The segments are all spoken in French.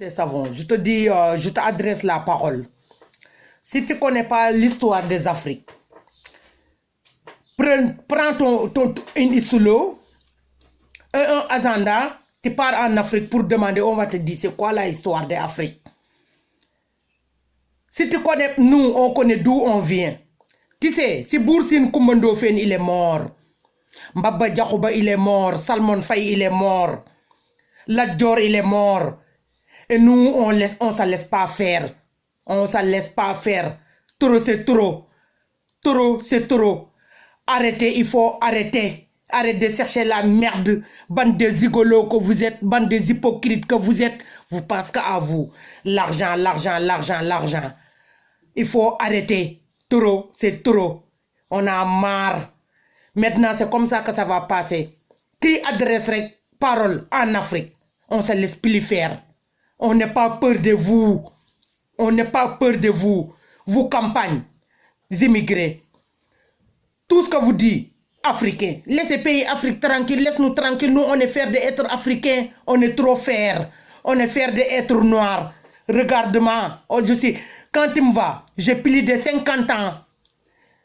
C'est savon. Je te dis, je t'adresse la parole. Si tu ne connais pas l'histoire des Afriques, prends une solo, un agenda, tu pars en Afrique pour demander, on va te dire c'est quoi la histoire de l'Afrique. Si tu connais, nous, on connaît d'où on vient. Tu sais, si Boursine Koumando Fen, il est mort. Mbaba Diakouba, il est mort. Salmon Faye, il est mort. Ladjor, il est mort. Et nous, on ne se laisse pas faire. On ne se laisse pas faire. Trop, c'est trop. Trop, c'est trop. Arrêtez, il faut arrêter. Arrêtez de chercher la merde. Bande de zigolos que vous êtes, bande de hypocrites que vous êtes. Vous pensez qu'à vous. L'argent, l'argent, l'argent, l'argent. Il faut arrêter. Trop, c'est trop. On a marre. Maintenant, c'est comme ça que ça va passer. Qui adresserait parole en Afrique? On ne se laisse plus faire. On n'a pas peur de vous. On n'a pas peur de vous. Vous campagne, immigrés. Tout ce que vous dites, Africains. Laissez pays Afrique tranquille. Laisse-nous tranquille. Nous, on est fiers d'être Africains. On est trop fiers. On est fiers d'être noirs. Regarde-moi. Oh, je sais, quand il me va, j'ai plus de 50 ans.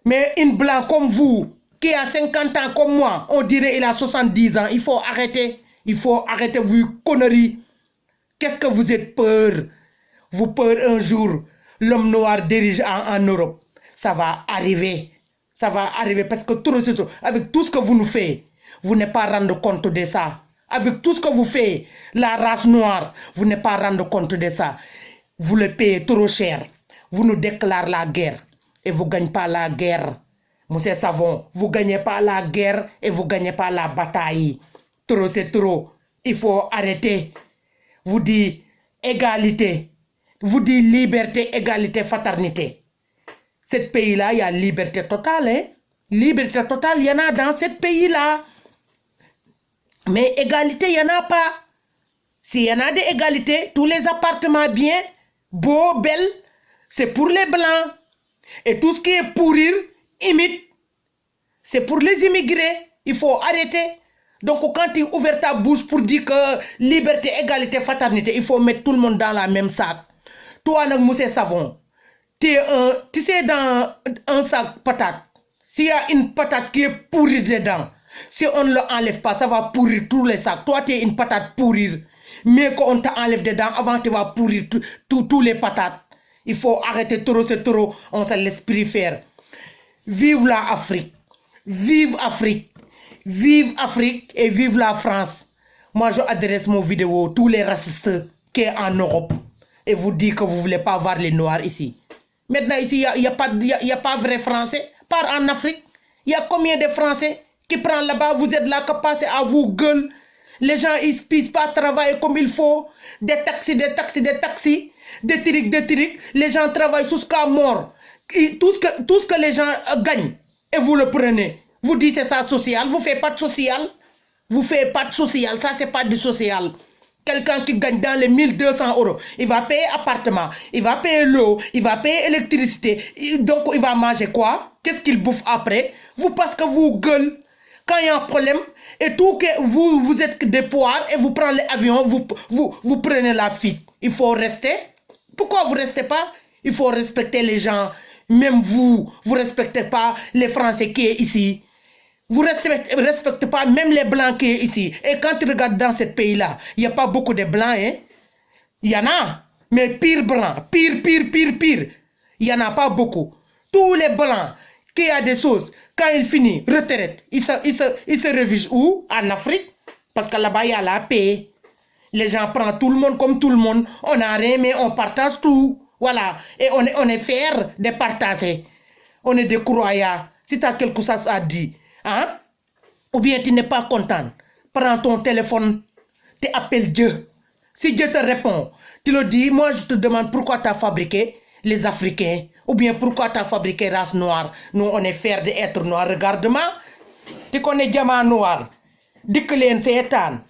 Mais une blanc comme vous, qui a 50 ans comme moi, on dirait il a 70 ans. Il faut arrêter. Il faut arrêter vos conneries. Qu'est-ce que vous êtes peur? Vous peur un jour, l'homme noir dirige en Europe. Ça va arriver. Ça va arriver parce que tout, avec tout ce que vous nous faites, vous n'êtes pas rendre compte de ça. Avec tout ce que vous faites, la race noire, vous n'êtes pas rendre compte de ça. Vous le payez trop cher. Vous nous déclarez la guerre et vous ne gagnez pas la guerre. Monsieur Savon, vous ne gagnez pas la guerre et vous ne gagnez pas la bataille. Trop, c'est trop. Il faut arrêter. Vous dites égalité. Vous dites liberté, égalité, fraternité. Ce pays-là, il y a liberté totale. Hein? Liberté totale, il y en a dans ce pays-là. Mais égalité, il n'y en a pas. S'il y en a des égalités, tous les appartements bien, beaux, belles, c'est pour les blancs. Et tout ce qui est pourrir, imite, c'est pour les immigrés. Il faut arrêter. Donc quand tu ouvres ta bouche pour dire que liberté, égalité, fraternité, il faut mettre tout le monde dans la même sac. Toi, Moussé Savon, tu sais dans un sac patate, s'il y a une patate qui est pourrie dedans, si on ne l'enlève pas, ça va pourrir tous les sacs. Toi, tu es une patate pourrir. Mais qu'on t'enlève dedans, avant tu vas pourrir tous les patates. Il faut arrêter trop, c'est trop. On se laisse plus faire. Vive la Afrique. Vive Afrique. Vive Afrique et vive la France. Moi, je adresse mon vidéo à tous les racistes qui sont en Europe. Et vous dites que vous ne voulez pas voir les Noirs ici. Maintenant, ici, il n'y a pas vrai Français. Par en Afrique, il y a combien de Français qui prennent là-bas? Vous êtes là, que passer à vous gueule. Les gens, ils ne puissent pas travailler comme il faut. Des taxis, des taxis, des taxis. Des trucs. Les gens travaillent jusqu'à mort. Tout ce que les gens gagnent, et vous le prenez. Vous dites c'est ça social. Vous ne faites pas de social. Vous ne faites pas de social. Ça, c'est pas du social. Quelqu'un qui gagne dans les 1200 €, il va payer appartement, il va payer l'eau, il va payer électricité. Donc, il va manger quoi? Qu'est-ce qu'il bouffe après? Vous, parce que vous gueulez, quand il y a un problème, et tout que vous êtes des poires, et vous prenez l'avion, vous prenez la fuite. Il faut rester. Pourquoi vous ne restez pas? Il faut respecter les gens. Même vous ne respectez pas les Français qui sont ici. Vous ne respectez pas même les Blancs qui sont ici. Et quand tu regardes dans ce pays-là, il n'y a pas beaucoup de Blancs. Hein? Il y en a, mais pire Blanc. Pire. Il n'y en a pas beaucoup. Tous les Blancs qui ont des choses, quand ils finissent, retraite, ils se réfugient où? En Afrique. Parce que là-bas, il y a la paix. Les gens prennent tout le monde comme tout le monde. On n'a rien, mais on partage tout. Voilà. Et on est fiers de partager. On est des croyants. Si tu as quelque chose à dire, hein? Ou bien tu n'es pas content, prends ton téléphone, tu appelles Dieu. Si Dieu te répond, tu le dis, moi je te demande pourquoi tu as fabriqué les Africains. Ou bien pourquoi tu as fabriqué race noire. Nous, on est fiers d'être noirs. Regarde-moi. Tu connais Diamant Noir. Dis que l'en seetaan.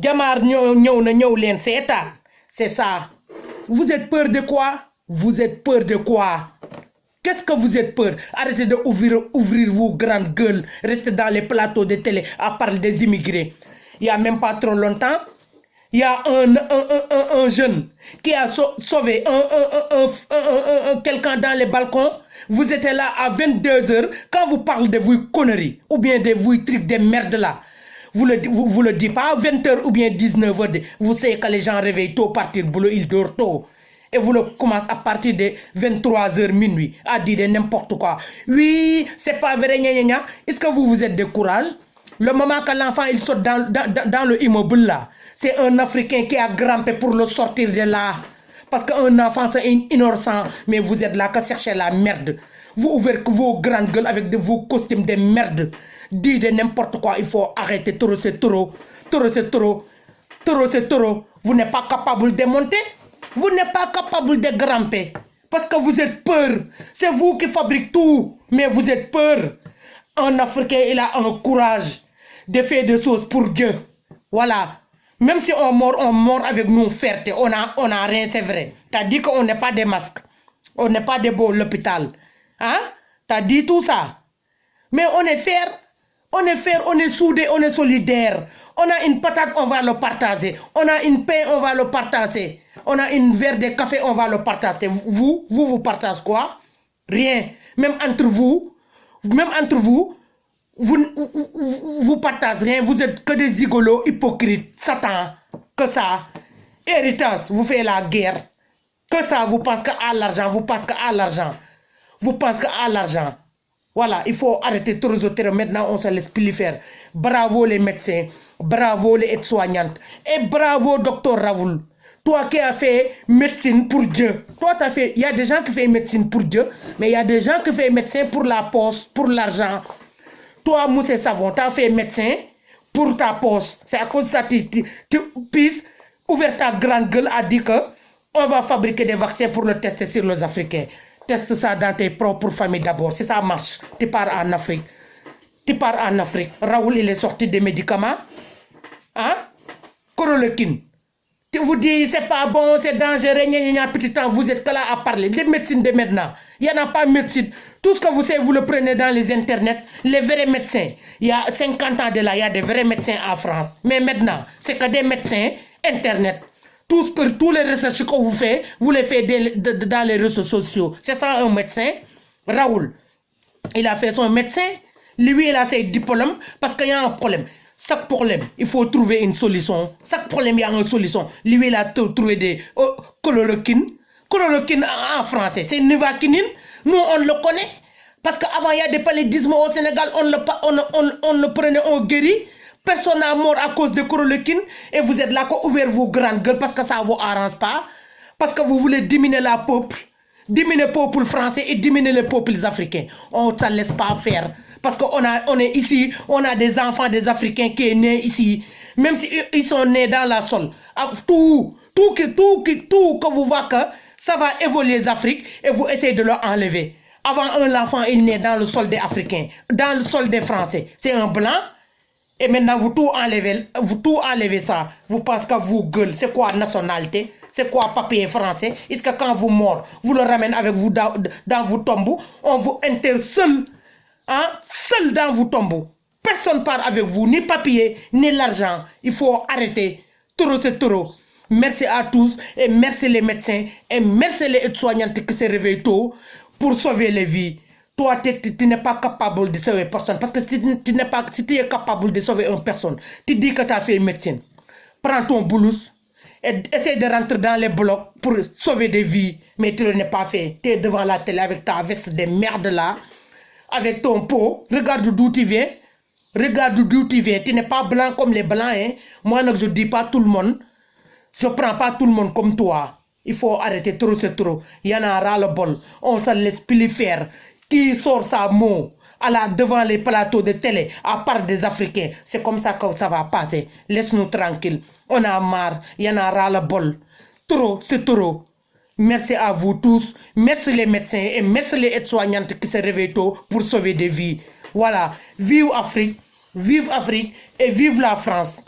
Jamar ñëw leen seetaan. C'est ça. Vous êtes peur de quoi? Vous êtes peur de quoi? Qu'est-ce que vous êtes peur? Arrêtez de ouvrir vos grandes gueules. Restez dans les plateaux de télé à parler des immigrés. Il n'y a même pas trop longtemps, Il y a un jeune qui a sauvé quelqu'un dans les balcons. Vous étiez là à 22h. Quand vous parlez de vos conneries, ou bien de vos trucs de merde là, vous le dites pas à 20h ou bien 19h. Vous savez que les gens réveillent tôt, partir boulot, ils dorment tôt. Et vous le commencez à partir de 23h minuit à dire de n'importe quoi. Oui, c'est pas vrai, gna gna gna. Est-ce que vous êtes de courage? Le moment que l'enfant il saute dans le immeuble là, c'est un Africain qui a grimpé pour le sortir de là. Parce qu'un enfant c'est innocent, mais vous êtes là que cherchez la merde. Vous ouvrez vos grandes gueules avec vos costumes de merde. Dites de n'importe quoi, il faut arrêter. Taureau c'est taureau. Taureau c'est taureau. Taureau c'est taureau. Vous n'êtes pas capable de monter. Vous n'êtes pas capable de grimper. Parce que vous êtes peur. C'est vous qui fabriquez tout. Mais vous êtes peur. Un Africain, il a un courage de faire des choses pour Dieu. Voilà. Même si on mord avec nous fierté. On a rien, c'est vrai. T'as dit qu'on n'est pas des masques. On n'est pas des beaux l'hôpital. Hein? T'as dit tout ça. Mais on est fiers. On est fiers, on est soudés, on est solidaires. On a une patate, on va le partager. On a une pain, on va le partager. On a une verre de café, on va le partager. Vous partagez quoi? Rien. Même entre vous, vous partagez rien. Vous êtes que des zigolos, hypocrites, Satan. Que ça. Héritage, vous faites la guerre. Que ça, vous pensez qu'à l'argent, vous pensez qu'à l'argent. Vous pensez qu'à l'argent. Voilà, il faut arrêter tous les autres. Maintenant, on se laisse plus faire. Bravo les médecins, bravo les aides-soignantes et bravo docteur Raoul. Toi qui as fait médecine pour Dieu. Toi, tu as fait. Il y a des gens qui font médecine pour Dieu, mais il y a des gens qui font médecin pour la poste, pour l'argent. Toi, Moussé Savon, tu as fait médecin pour ta poste. C'est à cause de ça que tu puisses ouvrir ta grande gueule à dire qu'on va fabriquer des vaccins pour le tester sur les Africains. Teste ça dans tes propres familles d'abord. Si ça marche, tu pars en Afrique. Tu pars en Afrique. Raoul, il est sorti des médicaments. Hein? Chloroquine. Tu vous dis, c'est pas bon, c'est dangereux, petit temps, vous êtes que là à parler. Des médecines de maintenant. Il n'y en a pas de médecine. Tout ce que vous savez, vous le prenez dans les internets. Les vrais médecins. Il y a 50 ans de là, il y a des vrais médecins en France. Mais maintenant, c'est que des médecins internet. Tous les recherches que vous faites, vous les faites dans les réseaux sociaux. C'est ça un médecin. Raoul, il a fait son médecin. Lui, il a ses diplômes parce qu'il y a un problème. Chaque problème, il faut trouver une solution. Chaque problème, il y a une solution. Lui, il a trouvé des chloroquine. Chloroquine en français, c'est nivaquine. Nous, on le connaît. Parce qu'avant, il y a des paludismes au Sénégal, on le prenait, on guérit. Personne n'a mort à cause de chloroquine et vous êtes là pour ouvrir vos grandes gueules parce que ça ne vous arrange pas. Parce que vous voulez diminuer la peuple, diminuer le peuple français et diminuer les peuples africains. On ne se laisse pas faire. Parce qu'on est ici, on a des enfants des Africains qui sont nés ici. Même s'ils sont nés dans la sol. Tout que vous voyez que ça va évoluer les Afriques et vous essayez de leur enlever. Avant, un enfant est né dans le sol des Africains, dans le sol des Français. C'est un blanc. Et maintenant, vous tout enlevez ça. Vous pensez que vous gueule. C'est quoi nationalité? C'est quoi papier français? Est-ce que quand vous mort, vous le ramenez avec vous dans vos tombeaux? On vous enterre seul. Hein? Seul dans vos tombeaux. Personne ne part avec vous. Ni papier, ni l'argent. Il faut arrêter. Taureau, c'est taureau. Merci à tous. Et merci les médecins. Et merci les aides-soignantes qui se réveillent tôt pour sauver les vies. Toi, tu n'es pas capable de sauver personne. Parce que si tu es capable de sauver une personne, tu dis que tu as fait médecine. Prends ton boulous et essaie de rentrer dans les blocs pour sauver des vies. Mais tu ne l'as pas fait. Tu es devant la télé avec ta veste de merde là, avec ton pot. Regarde d'où tu viens. Regarde d'où tu viens. Tu n'es pas blanc comme les blancs. Hein? Moi, je ne dis pas tout le monde. Je ne prends pas tout le monde comme toi. Il faut arrêter trop, c'est trop. Il y en a ras le bol. On ne se laisse plus faire. Qui sort sa mot devant les plateaux de télé, à part des Africains. C'est comme ça que ça va passer. Laisse-nous tranquilles. On a marre. Il y en a ras le bol. Trop, c'est trop. Merci à vous tous. Merci les médecins et merci les aides-soignantes qui se réveillent tôt pour sauver des vies. Voilà. Vive Afrique et vive la France.